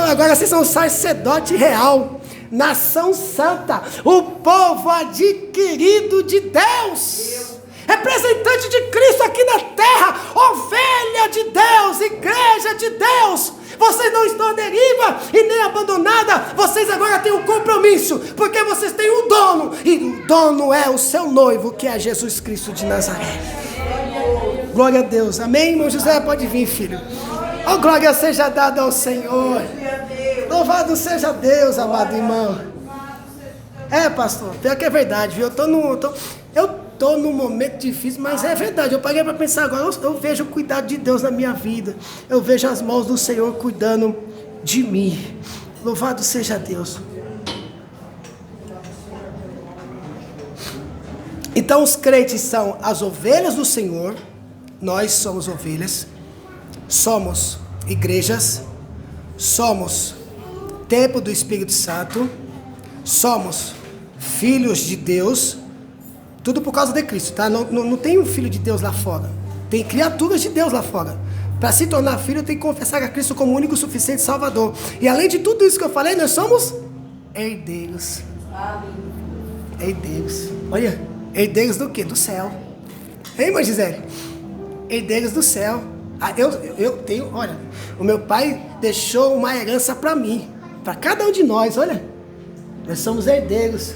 Agora vocês são sacerdote real, nação santa, o povo adquirido de Deus, representante de Cristo aqui na terra, ovelha de Deus, igreja de Deus. Vocês não estão à deriva e nem abandonada, vocês agora têm um compromisso, porque vocês têm um dono, e o dono é o seu noivo, que é Jesus Cristo de Nazaré. Glória a Deus, amém, irmão José? Pode vir, filho. Oh, glória seja dada ao Senhor. Louvado seja Deus, amado irmão. Pastor, pior que é verdade, viu? Eu estou num momento difícil, mas é verdade. Eu parei para pensar agora, eu vejo o cuidado de Deus na minha vida. Eu vejo as mãos do Senhor cuidando de mim. Louvado seja Deus. Então os crentes são as ovelhas do Senhor. Nós somos ovelhas, somos igrejas, somos templo do Espírito Santo, somos filhos de Deus, tudo por causa de Cristo, tá? Não tem um filho de Deus lá fora, tem criaturas de Deus lá fora. Para se tornar filho, tem que confessar a Cristo como único e suficiente Salvador. E além de tudo isso que eu falei, nós somos herdeiros. Herdeiros. Olha, herdeiros do quê? Do céu. Hein, irmã Gisele? Herdeiros do céu. Eu tenho, olha, o meu pai deixou uma herança para mim, para cada um de nós, olha. Nós somos herdeiros.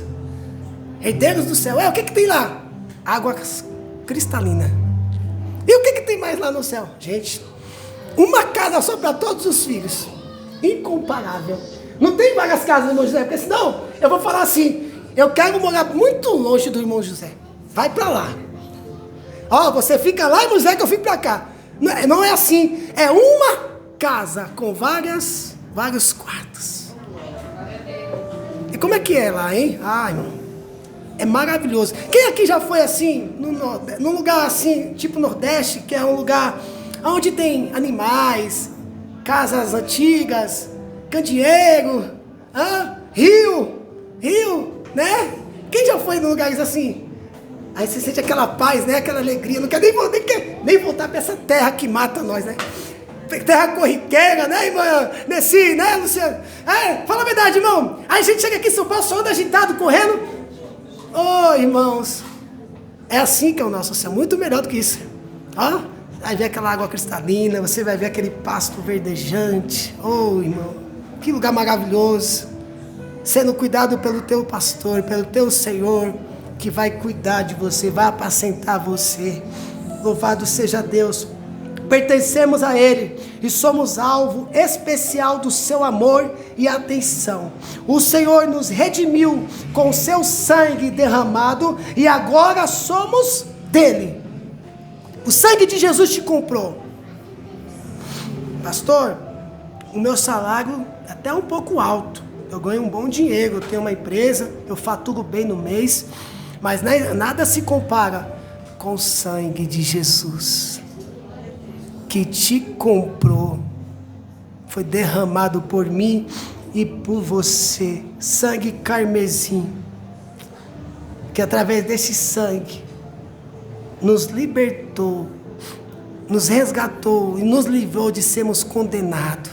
Herdeiros do céu. O que tem lá? Água cristalina. E o que tem mais lá no céu? Gente, uma casa só para todos os filhos. Incomparável. Não tem várias casas do irmão José, porque senão eu vou falar assim, eu quero morar muito longe do irmão José. Vai para lá. Ó, você fica lá, irmão José, que eu fico para cá. Não é assim. É uma casa com vários quartos. E como é que é lá, hein? Ah, irmão. É maravilhoso. Quem aqui já foi assim, num lugar assim, tipo Nordeste, que é um lugar onde tem animais, casas antigas, candeeiro, rio, né? Quem já foi em lugares assim? Aí você sente aquela paz, né? Aquela alegria. Não quer nem voltar para essa terra que mata nós, né? Terra corriqueira, né, irmã Nessi, né, Luciano? Fala a verdade, irmão. Aí a gente chega aqui em São Paulo, só anda agitado, correndo. Oh, irmãos, é assim que é o nosso céu, muito melhor do que isso. Ó, vai ver aquela água cristalina, você vai ver aquele pasto verdejante. Oh, irmão, que lugar maravilhoso. Sendo cuidado pelo teu pastor, pelo teu Senhor, que vai cuidar de você, vai apacentar você. Louvado seja Deus. Pertencemos a Ele e somos alvo especial do seu amor e atenção. O Senhor nos redimiu com seu sangue derramado e agora somos dele. O sangue de Jesus te comprou. Pastor, o meu salário é até um pouco alto. Eu ganho um bom dinheiro, eu tenho uma empresa, eu faturo bem no mês, mas nada se compara com o sangue de Jesus, que te comprou, foi derramado por mim e por você, sangue carmesim, que através desse sangue nos libertou, nos resgatou e nos livrou de sermos condenados,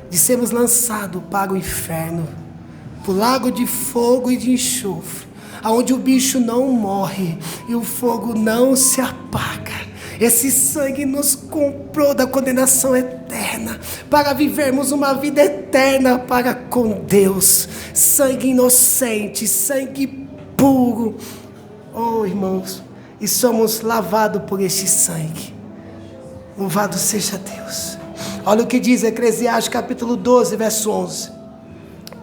de sermos lançados para o inferno, para o lago de fogo e de enxofre, onde o bicho não morre e o fogo não se apaga. Esse sangue nos comprou da condenação eterna, para vivermos uma vida eterna para com Deus. Sangue inocente, sangue puro. Oh, irmãos, e somos lavados por este sangue. Louvado seja Deus. Olha o que diz Eclesiastes capítulo 12, verso 11.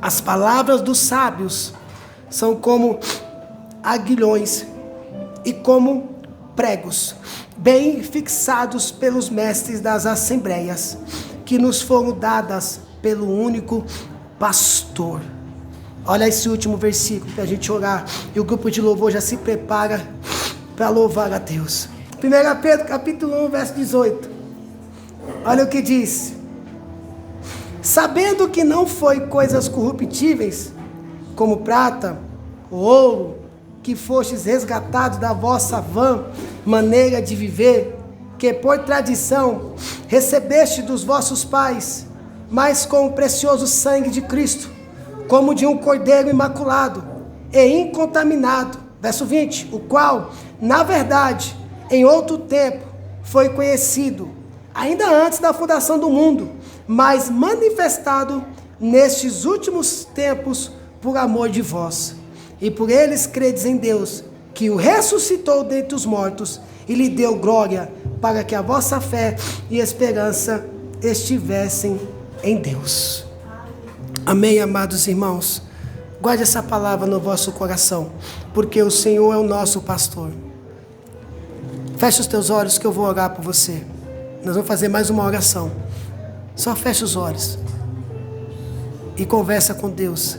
As palavras dos sábios são como aguilhões e como pregos, bem fixados pelos mestres das assembleias, que nos foram dadas pelo único pastor. Olha esse último versículo para a gente orar, e o grupo de louvor já se prepara para louvar a Deus. 1 Pedro capítulo 1, verso 18. Olha o que diz: sabendo que não foi coisas corruptíveis, como prata ou ouro, que fostes resgatados da vossa vã maneira de viver, que por tradição recebeste dos vossos pais, mas com o precioso sangue de Cristo, como de um cordeiro imaculado e incontaminado. Verso 20, o qual, na verdade, em outro tempo, foi conhecido, ainda antes da fundação do mundo, mas manifestado nestes últimos tempos por amor de vós. E por eles credes em Deus, que o ressuscitou dentre os mortos e lhe deu glória, para que a vossa fé e esperança estivessem em Deus. Amém, amados irmãos? Guarde essa palavra no vosso coração, porque o Senhor é o nosso pastor. Feche os teus olhos que eu vou orar por você. Nós vamos fazer mais uma oração. Só feche os olhos e conversa com Deus.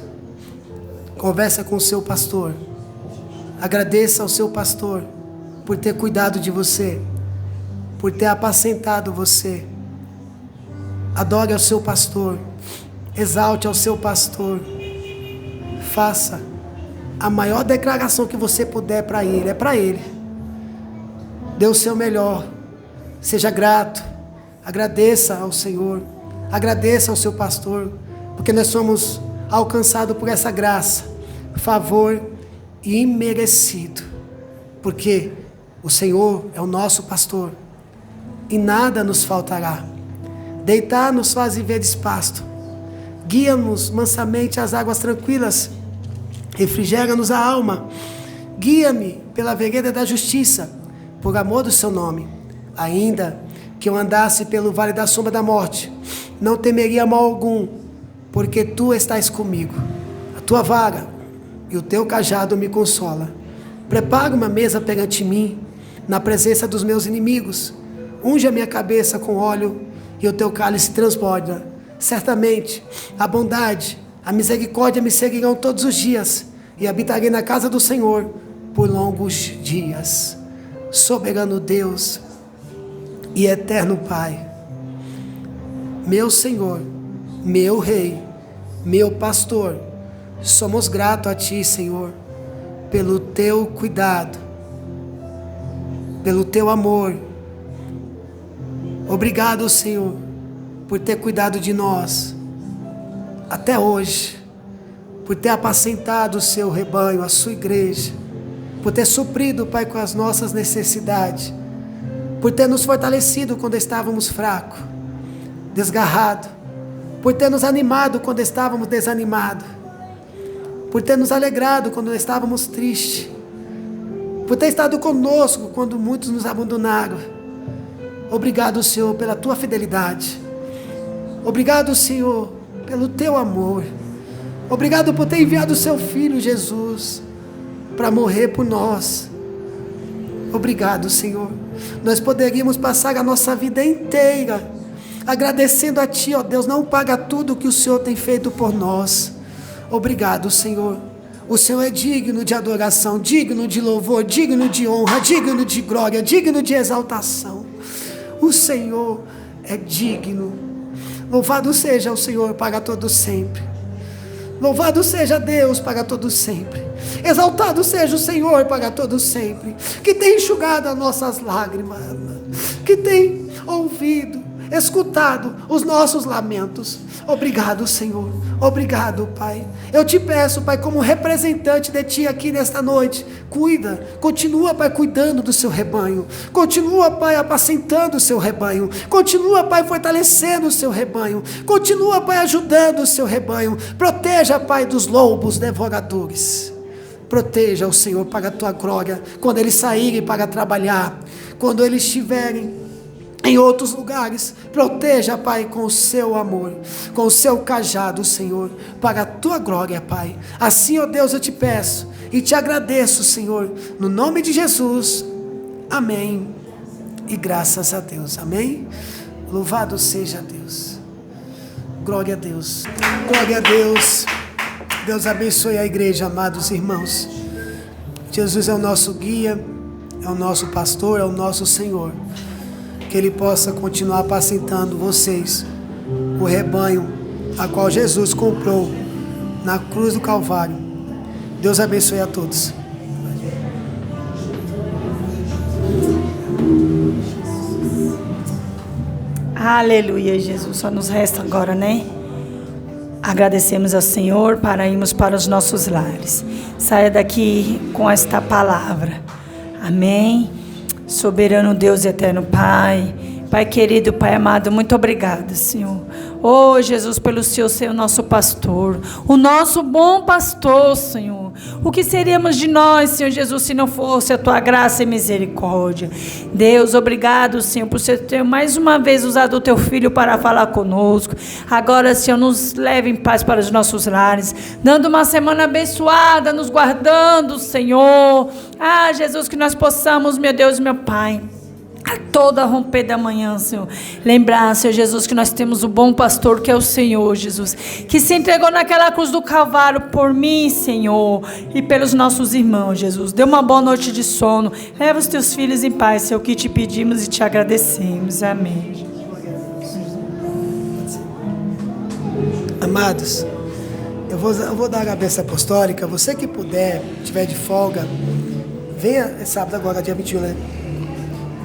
Conversa com o seu pastor. Agradeça ao seu pastor por ter cuidado de você, por ter apacentado você. Adore ao seu pastor. Exalte ao seu pastor. Faça a maior declaração que você puder para ele. É para ele. Dê o seu melhor. Seja grato. Agradeça ao Senhor. Agradeça ao seu pastor, porque nós somos alcançados por essa graça, favor imerecido, porque o Senhor é o nosso pastor e nada nos faltará. Deitar-nos faz viver pasto, guia-nos mansamente às águas tranquilas, refrigera-nos a alma. Guia-me pela vereda da justiça, por amor do seu nome. Ainda que eu andasse pelo vale da sombra da morte, não temeria mal algum, porque tu estás comigo. A tua vara e o teu cajado me consola. Prepara uma mesa perante mim, na presença dos meus inimigos. Unge a minha cabeça com óleo, e o teu cálice transborda. Certamente a bondade, a misericórdia me seguirão todos os dias, e habitarei na casa do Senhor por longos dias. Soberano Deus e eterno Pai, meu Senhor, meu Rei, meu Pastor, somos gratos a Ti, Senhor, pelo Teu cuidado, pelo Teu amor. Obrigado, Senhor, por ter cuidado de nós até hoje, por ter apacentado o Seu rebanho, a Sua igreja, por ter suprido, Pai, com as nossas necessidades, por ter nos fortalecido quando estávamos fracos, desgarrados, por ter nos animado quando estávamos desanimados, por ter nos alegrado quando estávamos tristes, por ter estado conosco quando muitos nos abandonaram. Obrigado, Senhor, pela Tua fidelidade. Obrigado, Senhor, pelo Teu amor. Obrigado por ter enviado o Seu Filho Jesus para morrer por nós. Obrigado, Senhor. Nós poderíamos passar a nossa vida inteira agradecendo a Ti, ó Deus. Não paga tudo que o Senhor tem feito por nós. Obrigado, Senhor. O Senhor é digno de adoração, digno de louvor, digno de honra, digno de glória, digno de exaltação. O Senhor é digno. Louvado seja o Senhor para todo sempre. Louvado seja Deus para todo sempre. Exaltado seja o Senhor para todo sempre, que tem enxugado as nossas lágrimas, que tem ouvido, escutado os nossos lamentos. Obrigado, Senhor. Obrigado, Pai. Eu te peço, Pai, como representante de Ti aqui nesta noite, cuida, continua, Pai, cuidando do Seu rebanho, continua, Pai, apacentando o Seu rebanho, continua, Pai, fortalecendo o Seu rebanho, continua, Pai, ajudando o Seu rebanho. Proteja, Pai, dos lobos devoradores. Proteja o Senhor para a Tua glória, quando eles saírem para trabalhar, quando eles estiverem em outros lugares. Proteja, Pai, com o Seu amor, com o Seu cajado, Senhor, para a Tua glória, Pai. Assim, ó Deus, eu te peço e te agradeço, Senhor, no nome de Jesus. Amém. E graças a Deus. Amém. Louvado seja Deus. Glória a Deus. Glória a Deus. Deus abençoe a igreja, amados irmãos. Jesus é o nosso guia, é o nosso pastor, é o nosso Senhor. Que Ele possa continuar apacentando vocês, o rebanho a qual Jesus comprou na cruz do Calvário. Deus abençoe a todos. Aleluia, Jesus. Só nos resta agora, né? Agradecemos ao Senhor para irmos para os nossos lares. Saia daqui com esta palavra. Amém. Soberano Deus e eterno Pai, Pai querido, Pai amado, muito obrigado, Senhor. Oh, Jesus, pelo Senhor ser o nosso pastor, o nosso bom pastor, Senhor. O que seríamos de nós, Senhor Jesus, se não fosse a Tua graça e misericórdia? Deus, obrigado, Senhor, por Você ter mais uma vez usado o Teu Filho para falar conosco. Agora, Senhor, nos leve em paz para os nossos lares, dando uma semana abençoada, nos guardando, Senhor. Ah, Jesus, que nós possamos, meu Deus, meu Pai, a toda romper da manhã, Senhor, lembrar, Senhor Jesus, que nós temos o bom pastor, que é o Senhor, Jesus, que se entregou naquela cruz do Calvário por mim, Senhor, e pelos nossos irmãos, Jesus. Dê uma boa noite de sono, leva os Teus filhos em paz, Senhor, que te pedimos e te agradecemos. Amém. Amados, eu vou dar a bênção apostólica. Você que puder, tiver de folga, venha, é sábado agora, dia 21, né?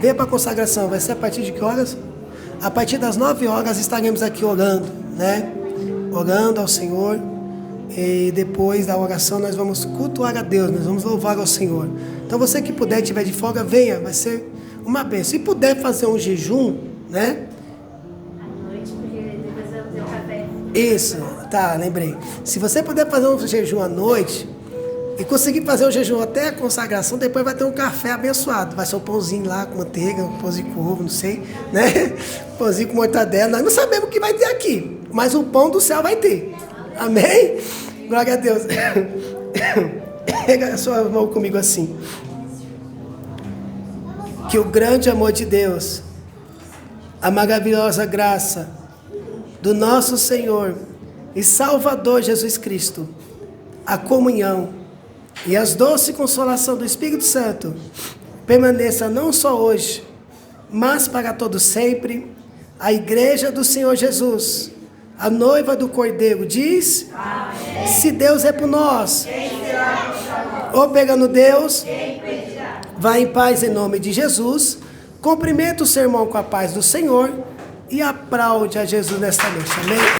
Venha para a consagração. Vai ser a partir de que horas? A partir das 9 horas estaremos aqui orando, né? Orando ao Senhor. E depois da oração nós vamos cultuar a Deus, nós vamos louvar ao Senhor. Então você que puder, tiver de folga, venha, vai ser uma bênção. Se puder fazer um jejum, né? À noite, porque depois eu vou ter o café. Isso, tá, lembrei. Se você puder fazer um jejum à noite, e conseguir fazer o jejum até a consagração, depois vai ter um café abençoado. Vai ser um pãozinho lá com manteiga, um pãozinho com ovo, não sei, né? Pãozinho com mortadela. Nós não sabemos o que vai ter aqui, mas o pão do céu vai ter. Amém? Glória a Deus. Pega a sua mão comigo assim. Que o grande amor de Deus, a maravilhosa graça do nosso Senhor e Salvador Jesus Cristo, a comunhão e as doces consolação do Espírito Santo permaneça não só hoje, mas para todo sempre. A igreja do Senhor Jesus, a noiva do Cordeiro, diz: amém. Se Deus é por nós, ou pegando Deus, vá em paz em nome de Jesus. Cumprimenta o sermão com a paz do Senhor e aplaude a Jesus nesta noite. Amém?